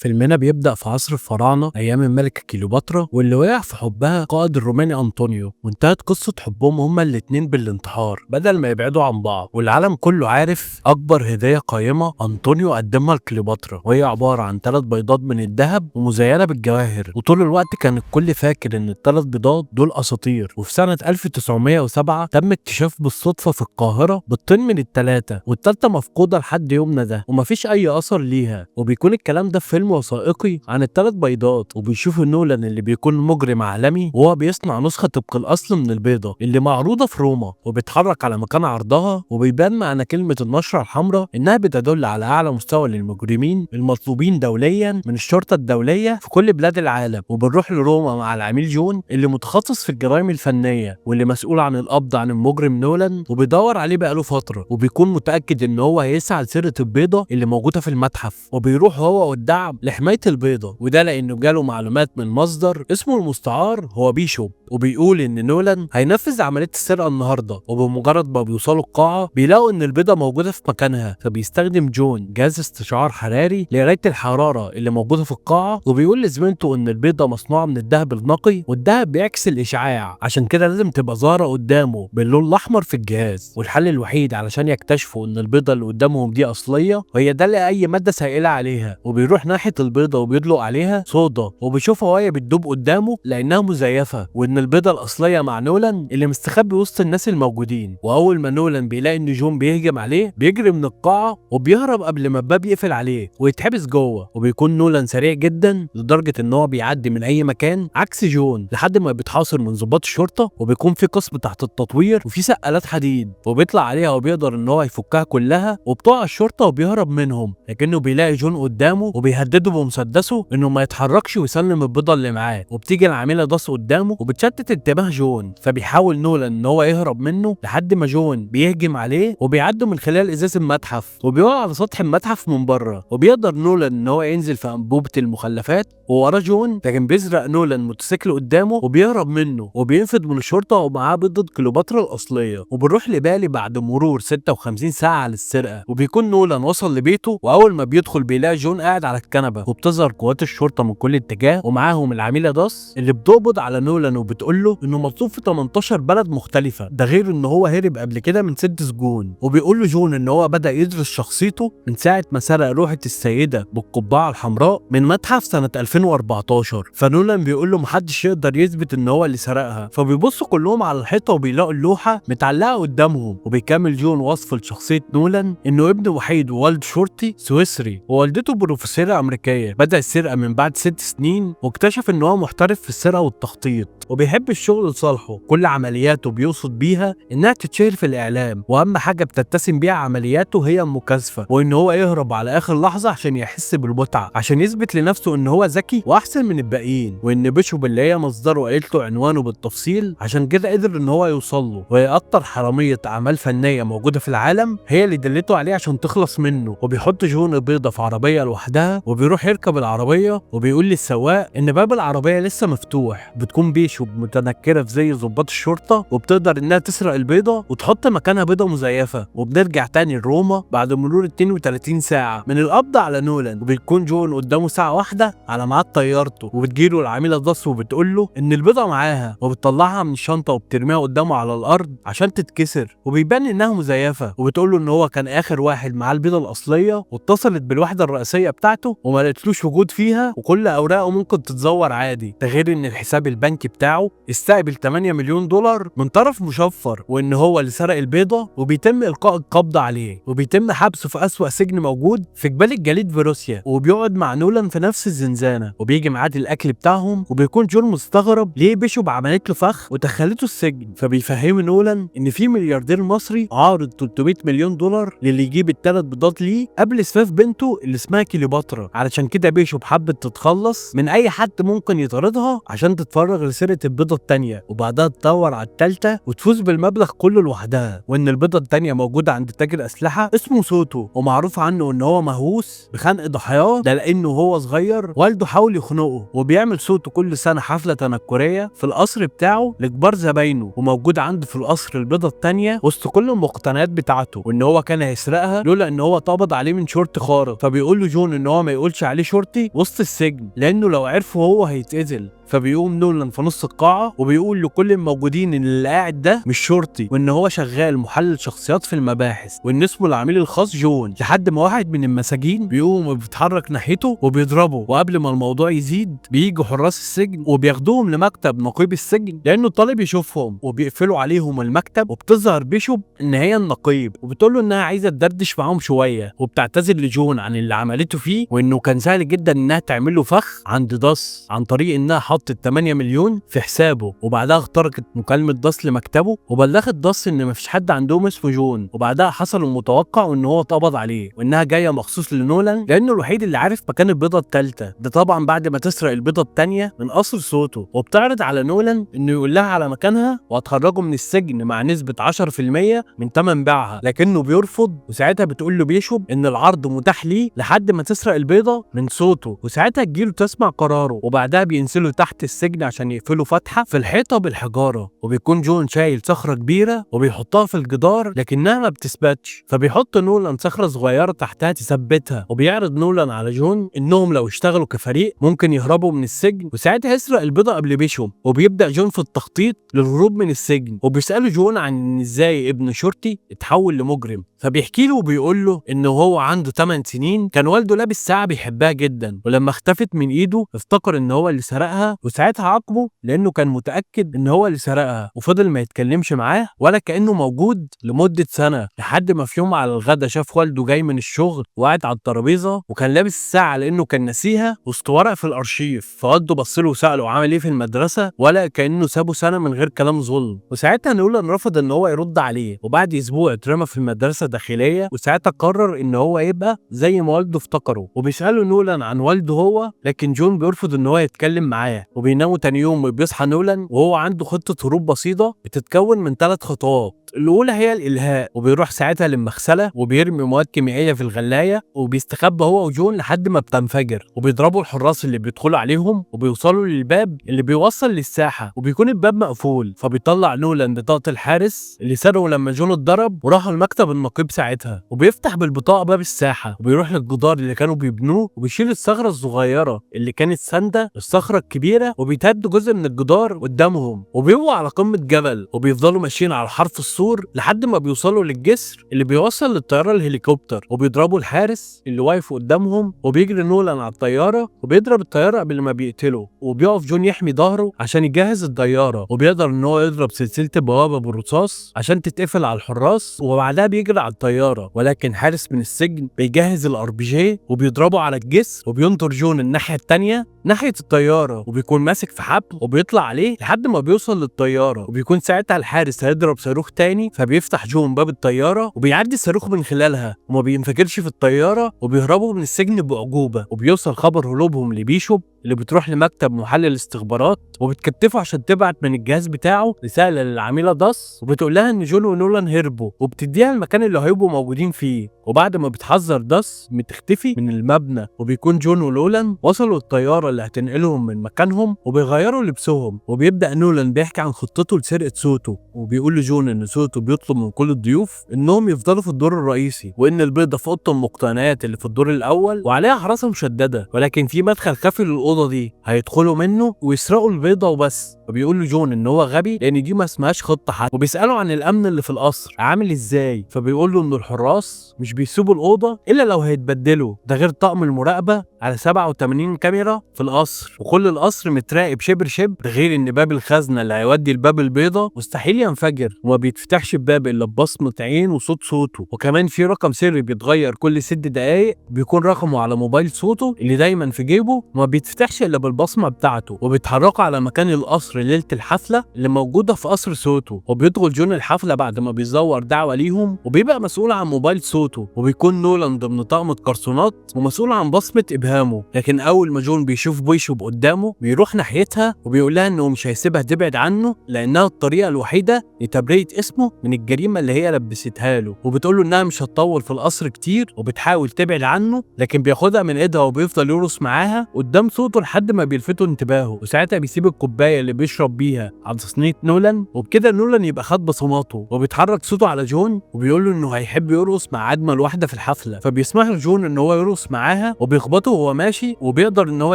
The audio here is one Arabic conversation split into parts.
فيلمنا بيبدأ في عصر الفراعنة أيام الملكة كليوباترا واللي وقع في حبها القائد الروماني أنطونيو، وانتهت قصة حبهم هما الاتنين بالانتحار بدل ما يبعدوا عن بعض. والعالم كله عارف أكبر هدية قيمة أنطونيو قدمها لكليوباترا، وهي عبارة عن 3 بيضات من الذهب ومزينة بالجواهر. وطول الوقت كان الكل فاكر إن ال3 بيضات دول أساطير. وفي سنة 1907 تم اكتشاف بالصدفة في القاهرة بيضتين من ال3، والتالتة مفقودة لحد يومنا ده ومفيش أي أثر ليها. وبيكون الكلام ده في فيلم وثائقي عن ال3 بيضات، وبيشوف نولان اللي بيكون مجرم عالمي وهو بيصنع نسخة طبق الأصل من البيضة اللي معروضة في روما، وبيتحرك على مكان عرضها. وبيبان معنى كلمة النشرة الحمراء إنها بتدل على أعلى مستوى للمجرمين المطلوبين دوليا من الشرطة الدولية في كل بلاد العالم. وبنروح لروما مع العميل جون اللي متخصص في الجرائم الفنية واللي مسؤول عن القبض عن المجرم نولان، وبيدور عليه بقاله فترة، وبيكون متأكد إن هو هيسعى لسرقة البيضة اللي موجودة في المتحف. وبيروح هو والدعم لحماية البيضة، وده لأنه جاله معلومات من مصدر اسمه المستعار هو بيشوب، وبيقول إن نولان هينفذ عملية السرقة النهاردة. وبمجرد ما بيوصلوا القاعة بيلاقوا إن البيضة موجودة في مكانها، فبيستخدم جون جهاز استشعار حراري لقراية الحرارة اللي موجودة في القاعة. وبيقول لزميلته إن البيضة مصنوعة من الذهب النقي، والذهب بيعكس الإشعاع، عشان كده لازم تبقى ظاهرة قدامه باللون الأحمر في الجهاز. والحل الوحيد علشان يكتشفوا إن البيضة اللي قدامهم دي أصلية وهي ده اللي أي مادة سائلة عليها. وبيروح ناحية البيضة وبيدلق عليها صودا، وبيشوفها وهي بتدوب قدامه لأنها مزيفة، وإن البيضة الأصلية مع نولان اللي مستخبي وسط الناس الموجودين. وأول ما نولان بيلاقي إن جون بيهجم عليه بيجري من القاعة وبيهرب قبل ما الباب يقفل عليه ويتحبس جوه. وبيكون نولان سريع جدا لدرجة إن هو بيعدي من أي مكان عكس جون لحد ما بيتحاصر من ضباط الشرطة. وبيكون في قسم تحت التطوير وفي سقالات حديد، وبيطلع عليها وبيقدر إن هو يفكها كلها. وبتوع الشرطة وبيهرب منهم، لكنه بيلاقي جون قدامه وبيهدده بمسدسه انه ما يتحركش ويسلم البيضه اللي معاه. وبتيجي العامله داس قدامه وبتشتت انتباه جون، فبيحاول نولان ان هو يهرب منه لحد ما جون بيهجم عليه وبيعدوا من خلال ازاز المتحف وبيقع على سطح المتحف من بره. وبيقدر نولان ان هو ينزل في انبوبه المخلفات ووراه جون، لكن بيسرق نولان موتوسيكل قدامه وبيهرب منه وبينفذ من الشرطه ومعاه بيضه كليوباترا الاصليه. وبنروح لبالي بعد مرور 56 ساعه على السرقه، وبيكون نولان وصل لبيته. واول ما بيدخل بيلاقي جون قاعد على الكنبه، وبتظهر قوات الشرطه من كل اتجاه ومعاهم العميله داس اللي بتقبض على نولان وبتقول له انه مطلوب في 18 بلد مختلفه، ده غير ان هو هرب قبل كده من 6 سجون. وبيقول له جون ان هو بدا يدرس شخصيته من ساعه ما سرق لوحه السيده بالقبعه الحمراء من متحف سنه 2014. فنولان بيقول له محدش يقدر يثبت ان هو اللي سرقها. فبيبصوا كلهم على الحيطه وبيلاقوا اللوحه متعلقه قدامهم. وبيكمل جون وصف لشخصيه نولان انه ابن وحيد ووالد شرطي سويسري، ووالدته بروفيسوره امريكيه. بدا السرقه من بعد 6 سنين، واكتشف ان هو محترف في السرقه والتخطيط وبيحب الشغل لصالحه. كل عملياته بيقصد بيها انها تتشهر في الاعلام، واهم حاجه بتتسم بيها عملياته هي المكاشفه، وان هو يهرب على اخر لحظه عشان يحس بالمتعه، عشان يثبت لنفسه ان هو ذكي واحسن من الباقيين. وان بيشوب اللي هي مصدره قالت له عنوانه بالتفصيل، عشان كده قدر ان هو يوصل له. وهي اكتر حراميه اعمال فنيه موجوده في العالم هي اللي دلته عليه عشان تخلص منه. وبيحط جون البيضه في عربيه لوحدها وبيروح يركب العربيه، وبيقول للسواق ان باب العربيه لسه مفتوح. بتكون بيشوب متنكره في زي ضباط الشرطه وبتقدر انها تسرق البيضه وتحط مكانها بيضه مزيفه. وبنرجع تاني لروما بعد مرور 32 ساعه من القبض على نولان، وبيكون جون قدامه ساعه واحده على ميعاد طيارته. وبتجيله العميله داس وبتقول له ان البيضه معاها، وبتطلعها من الشنطه وبترميها قدامه على الارض عشان تتكسر. وبيبان انها مزيفه، وبتقول له ان هو كان اخر واحد معاه البيضه الاصليه، واتصلت بالوحده الرئيسيه بتاعته وما لقيتلوش وجود فيها، وكل اوراقه ممكن تتزور عادي. ده غير ان الحساب البنكي بتاعه استقبل 8 مليون دولار من طرف مشفر، وان هو اللي سرق البيضه. وبيتم القاء القبض عليه وبيتم حبسه في اسوأ سجن موجود في جبال الجليد في روسيا، وبيقعد مع نولان في نفس الزنزانه. وبيجي ميعاد الاكل بتاعهم، وبيكون جون مستغرب ليه بيشوب عملت له فخ ودخلته السجن. فبيفهم نولان ان في ملياردير مصري عارض 300 مليون دولار للي يجيب ال3 بيضات ليه قبل اسفاف بنته اللي اسمها كليوباترا. علشان كده بيشوب حبت تتخلص من اي حد ممكن يطاردها عشان تتفرغ لسرقه البيضة التانية وبعدها تدور على التالتة وتفوز بالمبلغ كله لوحدها، وان البيضة التانية موجودة عند تاجر اسلحة اسمه سوتو ومعروف عنه ان هو مهووس بخنق ضحاياه، ده لانه هو صغير والده حاول يخنقه. وبيعمل سوتو كل سنة حفلة تنكرية في القصر بتاعه لكبار زباينه، وموجود عنده في القصر البيضة التانية وسط كل المقتنيات بتاعته، وان هو كان هيسرقها لولا ان هو اتقبض عليه من شرطي خارق. فبيقول له جون ان هو ما يقولش عليه شرطي وسط السجن لانه لو عرفه هو هيتقتل. فبيقوم نولان في نص القاعة وبيقول لكل الموجودين ان اللي قاعد ده مش شرطي، وان هو شغال محلل شخصيات في المباحث، وان اسمه العميل الخاص جون. لحد ما واحد من المساجين بيقوم وبيتحرك ناحيته وبيضربه، وقبل ما الموضوع يزيد بييجوا حراس السجن وبياخدوهم لمكتب نقيب السجن لانه الطالب يشوفهم، وبيقفلوا عليهم المكتب. وبتظهر بيشوب ان هي النقيب وبتقول له انها عايزه تدردش معاهم شويه، وبتعتذر لجون عن اللي عملته فيه وانه كان سهل جدا انها تعمل له فخ عند داس عن طريق انها حطت 8 مليون في حسابه. وبعدها اخترقت مكالمه داس لمكتبه وبلغت داس ان مفيش حد عندهم اسمه جون، وبعدها حصل المتوقع وان هو اتقبض عليه، وانها جايه مخصوص لنولان لانه الوحيد اللي عارف مكان البيضه الثالثه، ده طبعا بعد ما تسرق البيضه الثانيه من قصر سوتو. وبتعرض على نولان انه يقول لها على مكانها وهتخرجه من السجن مع نسبه 10% من ثمن بيعها، لكنه بيرفض. وساعتها بتقول له بيشوب ان العرض متاح ليه لحد ما تسرق البيضه من سوتو، وساعتها تجيله تسمع قراره. وبعدها بينزلوا تحت السجن عشان يقفلوا فتحه في الحيطه بالحجاره، وبيكون جون شايل صخره كبيره وبيحطها في الجدار لكنها ما بتثبتش، فبيحط نولان صخره صغيره تحتها تثبتها. وبيعرض نولان على جون انهم لو اشتغلوا كفريق ممكن يهربوا من السجن وساعتها يسرق البيضه قبل بيشوب. وبيبدا جون في التخطيط للهروب من السجن، وبيساله جون عن ان ازاي ابن شرطي اتحول لمجرم. فبيحكي له وبيقول له انه هو عنده 8 سنين كان والده لابس ساعه بيحبها جدا، ولما اختفت من ايده افتكر ان هو اللي سرقها، وساعتها عاقبه لانه كان متاكد ان هو اللي سرقها، وفضل ما يتكلمش معاه ولا كانه موجود لمده سنه، لحد ما في يوم على الغدا شاف والده جاي من الشغل وقاعد على الترابيزه وكان لابس الساعه لانه كان ناسيها وسط ورق في الارشيف. فوالده بص له وساله عامل ايه في المدرسه، ولا كانه سابه سنه من غير كلام ظلم. وساعتها نولان رفض ان هو يرد عليه، وبعد اسبوع اترمى في المدرسه داخليه، وساعتها قرر ان هو يبقى زي ما والده افتكره. وبيساله نولان عن والده هو، لكن جون بيرفض ان هو يتكلم معاه. وبيناموا تاني يوم وبيصحى نولان وهو عنده خطه هروب بسيطه بتتكون من 3 خطوات. الاولى هي الالهاء، وبيروح ساعتها للمغسله وبيرمي مواد كيميائيه في الغلايه وبيستخبى هو وجون لحد ما بتنفجر، وبيضربوا الحراس اللي بيدخلوا عليهم وبيوصلوا للباب اللي بيوصل للساحه وبيكون الباب مقفول. فبيطلع نولان بطاقه الحارس اللي سرقه لما جون اتضرب وراحوا لمكتب النقيب ساعتها، وبيفتح بالبطاقه باب الساحه وبيروح للجدار اللي كانوا بيبنوه وبيشيل الصخره الصغيره اللي كانت سانده الصخره الكبيره وبيتهد جزء من الجدار قدامهم، وبيبقوا على قمه جبل وبيفضلوا ماشيين على حرف السور لحد ما بيوصلوا للجسر اللي بيوصل للطياره الهليكوبتر، وبيضربوا الحارس اللي واقف قدامهم. وبيجري نولان على الطياره وبيضرب الطياره قبل ما بيقتله، وبيقف جون يحمي ظهره عشان يجهز الطياره، وبيقدر ان هو يضرب سلسله البوابه بالرصاص عشان تتقفل على الحراس، وبعدها بيجري على الطياره. ولكن حارس من السجن بيجهز الار بي جي وبيضربه على الجسر، وبينطر جون الناحيه الثانيه ناحيه الطياره وبيكون ماسك في حبل وبيطلع عليه لحد ما بيوصل للطياره، وبيكون ساعتها الحارس هيضرب صاروخ تاني، فبيفتح جون باب الطياره وبيعدي الصاروخ من خلالها وما بينفجرش في الطياره، وبيهربوا من السجن باعجوبه. وبيوصل خبر هروبهم لبيشوب اللي بتروح لمكتب محلل استخبارات وبتكتفه عشان تبعت من الجهاز بتاعه رساله للعميله داس وبتقول لها ان جون ونولان هربوا، وبتديها المكان اللي هيبقوا موجودين فيه. وبعد ما بتحذر داس بتختفي من المبنى، وبيكون جون ونولان وصلوا الطياره اللي هتنقلهم من مكانهم وبيغيروا لبسهم. وبيبدا نولان بيحكي عن خطته لسرقه سوتو، وبيقول لجون ان سوتو بيطلب من كل الضيوف انهم يفضلوا في الدور الرئيسي، وان البيضه في اوضه المقتنيات اللي في الدور الاول وعليها حراسه مشدده، ولكن في مدخل خفي للاوضه دي هيدخلوا منه ويسرقوا البيضه وبس. وبيقول له جون ان هو غبي لان دي ما اسمهاش خطه حد، وبيساله عن الامن اللي في القصر عامل ازاي، فبيقول له ان الحراس مش بيسيبوا الاوضه الا لو هيتبدلوا، ده غير طقم المراقبه على 87 كاميرا في القصر، وكل القصر متراقب شبر شبر، ده غير ان باب الخزنه اللي هيودي الباب البيضه مستحيل ينفجر وما بيتفتحش الباب الا ببصمه عين وصوت صوته. وكمان في رقم سري بيتغير كل 6 دقايق بيكون رقمه على موبايل صوته اللي دايما في جيبه وما بيتفتحش بتفتحش الا بالبصمه بتاعته، وبيتحركوا على مكان القصر ليله الحفله اللي موجوده في قصر سوتو. وبيدخل جون الحفله بعد ما بيزور دعوه ليهم، وبيبقى مسؤول عن موبايل سوتو، وبيكون نولان ضمن طقم قرصونات ومسؤول عن بصمه ابهامه. لكن اول ما جون بيشوف بيشوب قدامه بيروح ناحيتها وبيقول لها انه مش هيسيبها تبعد عنه، لانها الطريقه الوحيده لتبرئه اسمه من الجريمه اللي هي لبستها له. وبتقول له انها مش هتطول في القصر كتير، وبتحاول تبعد عنه، لكن بياخدها من ايدها وبيفضل يرقص معاها قدام صوته لحد ما بيلفتوا انتباهه. وساعتها بيسيب الكوبايه اللي بيشرب بيها على صينيه نولان، وبكده نولان يبقى خد بصماته. وبيتحرك صوته على جون وبيقول له انه هيحب يرقص مع اجمل واحده في الحفله، فبيسمح له جون ان هو يرقص معاها، وبيخبطه وهو ماشي، وبيقدر ان هو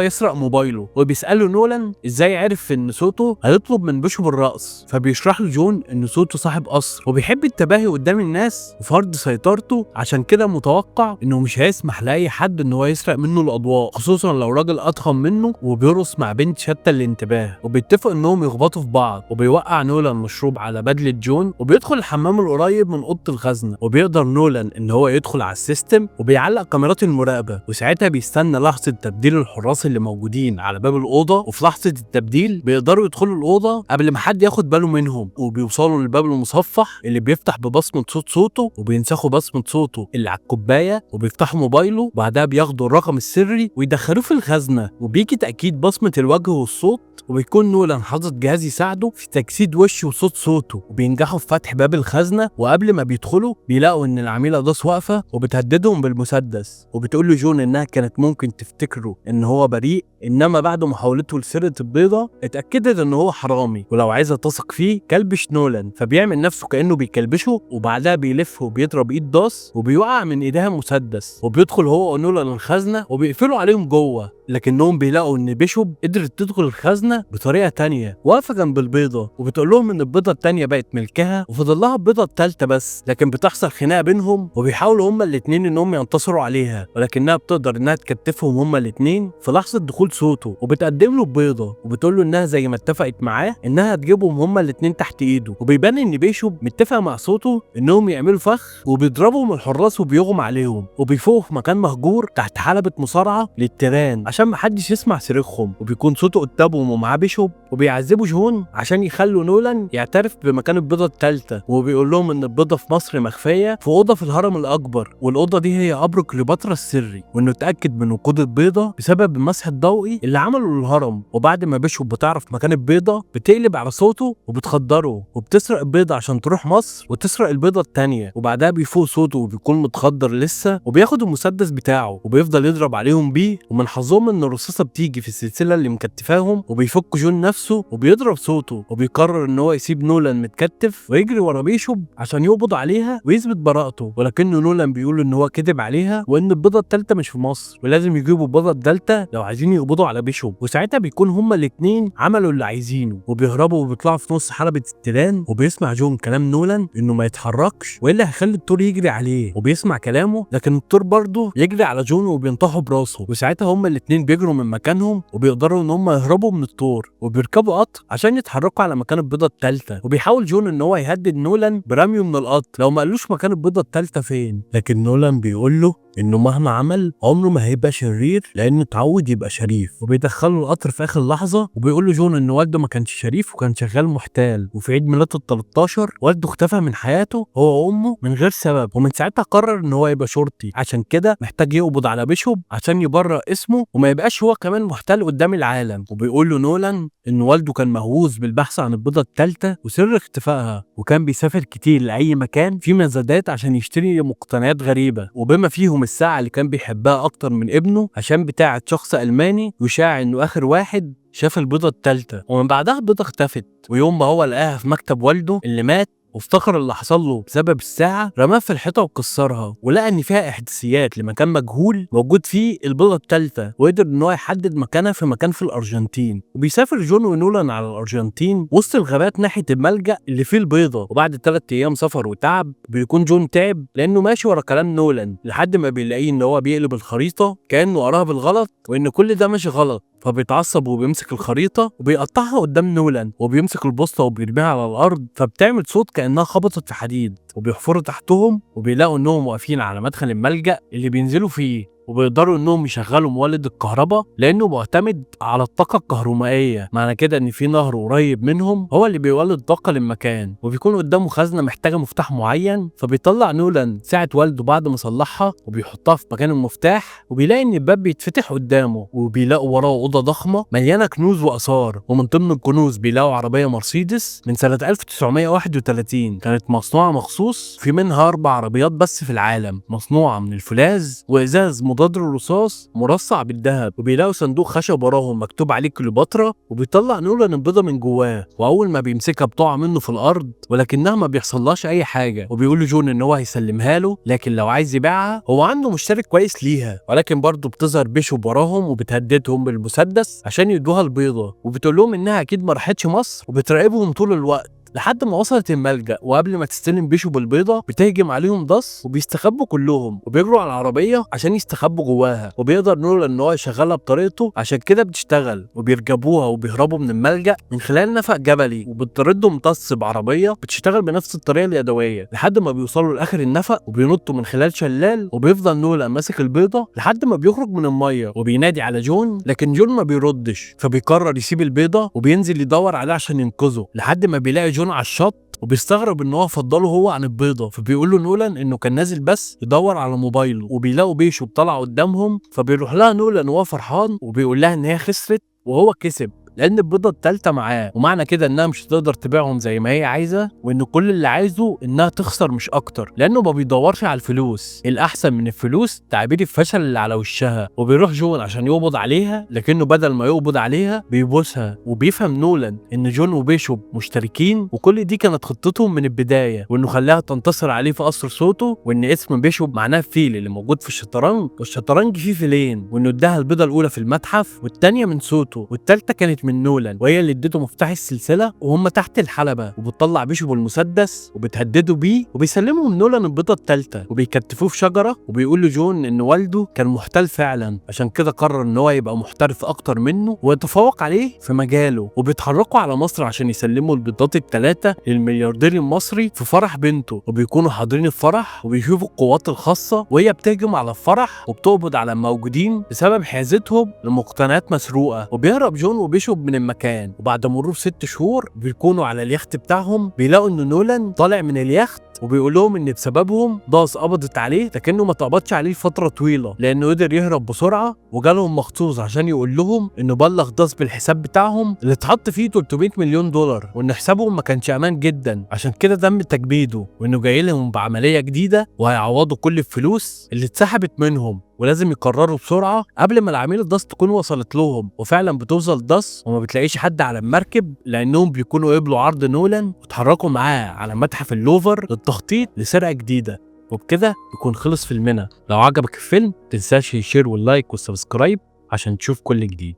يسرق موبايله. وبيساله نولان ازاي عرف ان صوته هيطلب من بيشوب الرقص، فبيشرح له جون ان صوته صاحب قصر وبيحب التباهي قدام الناس وفرض سيطرته، عشان كده متوقع انه مش هيسمح لاي حد ان هو يسرق منه الاضواء، خصوصا لو راجل اضخم منه وبيرقص مع بنت شتى الانتباه. وبيتفقوا انهم يخبطوا في بعض، وبيوقع نولان مشروب على بدله جون، وبيدخل الحمام القريب من اوضه الخزنه. وبيقدر نولان ان هو يدخل على السيستم وبيعلق كاميرات المراقبه، وساعتها بيستنى لحظه تبديل الحراس اللي موجودين على باب الاوضه. وفي لحظه التبديل بيقدروا يدخلوا الاوضه قبل ما حد ياخد باله منهم، وبيوصلوا للباب المصفح اللي بيفتح ببصمه صوته، وبينسخوا بصمه صوته اللي على الكوبايه، وبيفتحوا موبايله، وبعدها بياخدوا الرقم السري ويدخلوه في الخزنه. وبيجي تاكيد بصمه الوجه والصوت، وبيكون نولان حاطط جهاز يساعده في تجسيد وش وصوت صوته، وبينجحوا في فتح باب الخزنه. وقبل ما بيدخلوا بيلاقوا ان العميله داس واقفه وبتهددهم بالمسدس، وبتقول له جون انها كانت ممكن تفتكره ان هو بريء، انما بعد محاولته لسرقه البيضه اتاكدت ان هو حرامي، ولو عايزه تثق فيه كلبش نولان. فبيعمل نفسه كانه بيكلبشه، وبعدها بيلف وبيضرب ايد داس وبيوقع من ايديها مسدس. وبيدخل هو ونولان الخزنه وبيقفلوا عليهم جوه، لكنهم بيلاقوا ان بيشوب قدرت تدخل الخزنه بطريقه تانية، واقفه جنب البيضه، وبتقول لهم ان البيضه التانية بقت ملكها وفضل لها البيضه التالتة بس. لكن بتحصل خناقه بينهم، وبيحاولوا هما الاتنين انهم ينتصروا عليها، ولكنها بتقدر انها تكتفهم هما الاتنين في لحظه دخول صوته. وبتقدم له البيضه وبتقول له انها زي ما اتفقت معاه انها هتجيبهم هما الاتنين تحت ايده. وبيبان ان بيشوب متفق مع صوته انهم يعملوا فخ، وبيضربهم الحراس وبيغم عليهم، وبيفوقوا في مكان مهجور تحت حلبة مصارعه للتيران عشان محدش يسمع صريخهم. وبيكون صوته قدامهم ومعاه بيشوب، وبيعذبوا جون عشان يخلوا نولان يعترف بمكان البيضه الثالثه. وبيقول لهم ان البيضه في مصر مخفيه في اوضه في الهرم الاكبر، والاوضه دي هي قبر كليوباترا السري، وانه اتاكد من وجود البيضه بسبب المسح الضوئي اللي عمله للهرم. وبعد ما بيشوب بتعرف مكان البيضه بتقلب على صوته وبتخدره، وبتسرق البيضه عشان تروح مصر وتسرق البيضه الثانيه. وبعدها بيفوق صوته وبيكون متخدر لسه، وبياخد المسدس بتاعه وبيفضل يضرب عليهم بيه. ومن حظهم ان الرصاصه بتيجي في السلسله اللي مكتفاهم، وبيفك جون نفسه وبيضرب صوته، وبيقرر ان هو يسيب نولان متكتف ويجري ورا بيشوب عشان يقبض عليها ويثبت براءته. ولكنه نولان بيقول ان هو كذب عليها، وان البيضه الثالثه مش في مصر، ولازم يجيبوا البيضه الثالثه لو عايزين يقبضوا على بيشوب. وساعتها بيكون هما الاثنين عملوا اللي عايزينه، وبيهربوا وبيطلعوا في نص حلبة التيران. وبيسمع جون كلام نولان انه ما يتحركش والا هيخلي الطور يجري عليه، وبيسمع كلامه، لكن الطور برضه يجري على جون وبينطحوا براسه. وساعتها هما الاثنين بيجروا من مكانهم وبيقدروا ان هم يهربوا من الطور، وبيركبوا قطر عشان يتحركوا على مكان البيضه الثالثه. وبيحاول جون ان هو يهدد نولان برميه من القطر لو ما قالوش مكان البيضه الثالثه فين، لكن نولان بيقول له انه مهما عمل عمره ما هيبقى شرير لانه اتعود يبقى شريف. وبيدخله القطر في اخر لحظه، وبيقول له جون ان والده ما كانش شريف وكان شغال محتال، وفي عيد ميلاده ال13 والده اختفى من حياته هو وامه من غير سبب، ومن ساعتها قرر ان هو يبقى شرطي، عشان كده محتاج يقبض على بيشوب عشان يبرئ اسمه وما يبقاش هو كمان محتال قدام العالم. وبيقول له نولان ان والده كان مهووس بالبحث عن البيضه الثالثه وسر اختفائها، وكان بيسافر كتير لاي مكان فيه مزادات عشان يشتري مقتنيات غريبه، وبما فيهم الساعه اللي كان بيحبها اكتر من ابنه عشان بتاعه شخص الماني يشاع انه اخر واحد شاف البيضه الثالثه. ومن بعدها البيضه اختفت، ويوم ما هو لقاها في مكتب والده اللي مات وافتكر اللي حصل له بسبب الساعة، رماها في الحيطة وكسرها، ولقى ان فيها احداثيات لمكان مجهول موجود فيه البيضة الثالثة، وقدر ان هو يحدد مكانها في مكان في الارجنتين. وبيسافر جون ونولان على الارجنتين وسط الغابات ناحية الملجأ اللي فيه البيضة. وبعد 3 ايام سفر وتعب بيكون جون تعب لانه ماشي ورا كلام نولان، لحد ما بيلاقيه ان هو بيقلب الخريطة كأنه قراها بالغلط، وان كل ده ماشي غلط. فبيتعصب وبيمسك الخريطة وبيقطعها قدام نولان، وبيمسك البوصلة وبيرميها على الأرض فبتعمل صوت كأنها خبطت في حديد. وبيحفروا تحتهم وبيلاقوا إنهم واقفين على مدخل الملجأ اللي بينزلوا فيه، وبيقدروا انهم يشغلوا مولد الكهرباء لانه معتمد على الطاقه الكهرومائيه. معنى كده ان في نهر قريب منهم هو اللي بيولد طاقه للمكان، وبيكون قدامه خزنه محتاجه مفتاح معين، فبيطلع نولان ساعه والده بعد ما صلحها وبيحطها في مكان المفتاح، وبيلاقي ان الباب بيتفتح قدامه، وبيلاقوا وراه اوضه ضخمه مليانه كنوز واثار. ومن ضمن الكنوز بيلاقوا عربيه مرسيدس من سنه 1931 كانت مصنوعه مخصوص، في منها 4 عربيات بس في العالم مصنوعه من الفولاذ وازاز مضاد للرصاص مرصع بالذهب. وبيلاقوا صندوق خشب وراهم مكتوب عليه كليوباترا، وبيطلع نولان البيضه من جواه، واول ما بيمسكها بتقع منه في الارض ولكنها ما بيحصلهاش اي حاجه. وبيقول لجون ان هو هيسلمها له، لكن لو عايز يبيعها هو عنده مشتري كويس ليها. ولكن برضه بتظهر بيشوب وراهم وبتهددهم بالمسدس عشان يدوها البيضه، وبتقول لهم انها اكيد ما راحتش مصر، وبتراقبهم طول الوقت لحد ما وصلت الملجأ. وقبل ما تستلم بيشوب البيضة بتهجم عليهم ضص وبيستخبوا كلهم وبيجروا على العربية عشان يستخبوا جواها، وبيقدر نولان ان هو يشغلها بطريقته عشان كده بتشتغل، وبيركبوها وبيهربوا من الملجأ من خلال نفق جبلي، وبتطاردهم ضص بعربية بتشتغل بنفس الطريقة اليدوية لحد ما بيوصلوا لاخر النفق وبينطوا من خلال شلال، وبيفضل نولان ماسك البيضة لحد ما بيخرج من المية وبينادي على جون، لكن جون ما بيردش، فبيقرر يسيب البيضة وبينزل يدور عليه عشان ينقذه لحد ما بيلاقي جون على الشط، وبيستغرب ان هو فضله هو عن البيضه. فبيقول له نولان انه كان نازل بس يدور على موبايله، وبيلاقوا بيشوب طالع قدامهم، فبيروح لها نولان وهو فرحان وبيقول لها ان هي خسرت وهو كسب لان البيضه التالتة معاه، ومعنى كده انها مش هتقدر تبيعهم زي ما هي عايزه، وان كل اللي عايزه انها تخسر مش اكتر، لانه ما بيدورش على الفلوس، الاحسن من الفلوس تعبير الفشل اللي على وشها. وبيروح جون عشان يقبض عليها، لكنه بدل ما يقبض عليها بيبوسها. وبيفهم نولان ان جون وبيشوب مشتركين، وكل دي كانت خطتهم من البدايه، وانه خلاها تنتصر عليه في قصر صوته، وان اسم بيشوب معناه الفيل اللي موجود في الشطرنج، والشطرنج فيه فيلين، وانه اداها البيضه الاولى في المتحف والثانيه من صوته، والثالثه كانت من نولان وهي اللي اديته مفتاح السلسله، وهم تحت الحلبه. وبتطلع بيشوب المسدس وبتهدده بيه، وبيسلمهم نولان البيضه الثالثه وبيكتفوه في شجره، وبيقول لجون ان والده كان محتال فعلا، عشان كده قرر ان هو يبقى محترف اكتر منه ويتفوق عليه في مجاله. وبيتحركوا على مصر عشان يسلموا البيضات الثلاثه للملياردير المصري في فرح بنته، وبيكونوا حاضرين الفرح وبيشوفوا القوات الخاصه وهي بتهجم على الفرح وبتقبض على الموجودين بسبب حيازتهم لمقتنيات مسروقه. وبيهرب جون وبيشوب من المكان، وبعد مرور 6 شهور بيكونوا على اليخت بتاعهم، بيلاقوا ان نولان طالع من اليخت وبيقول لهم ان بسببهم داس قبضت عليه، لكنه ما اتقبضش عليه لفتره طويله لانه قدر يهرب بسرعه، وجالهم مخصوص عشان يقول لهم انه بلغ داس بالحساب بتاعهم اللي اتحط فيه 300 مليون دولار، وان حسابهم ما كانش امان جدا عشان كده تم تجميده، وانه جاي لهم بعمليه جديده وهيعوضوا كل الفلوس اللي اتسحبت منهم، ولازم يقرروا بسرعه قبل ما العميل الداس تكون وصلت لهم. وفعلا بتوصل داس وما بتلاقيش حد على المركب، لانهم بيكونوا قبلوا عرض نولان واتحركوا معاه على متحف اللوفر للتخطيط لسرقه جديده. وبكده يكون خلص فيلمنا. لو عجبك الفيلم متنساش الشير واللايك والسبسكرايب عشان تشوف كل جديد.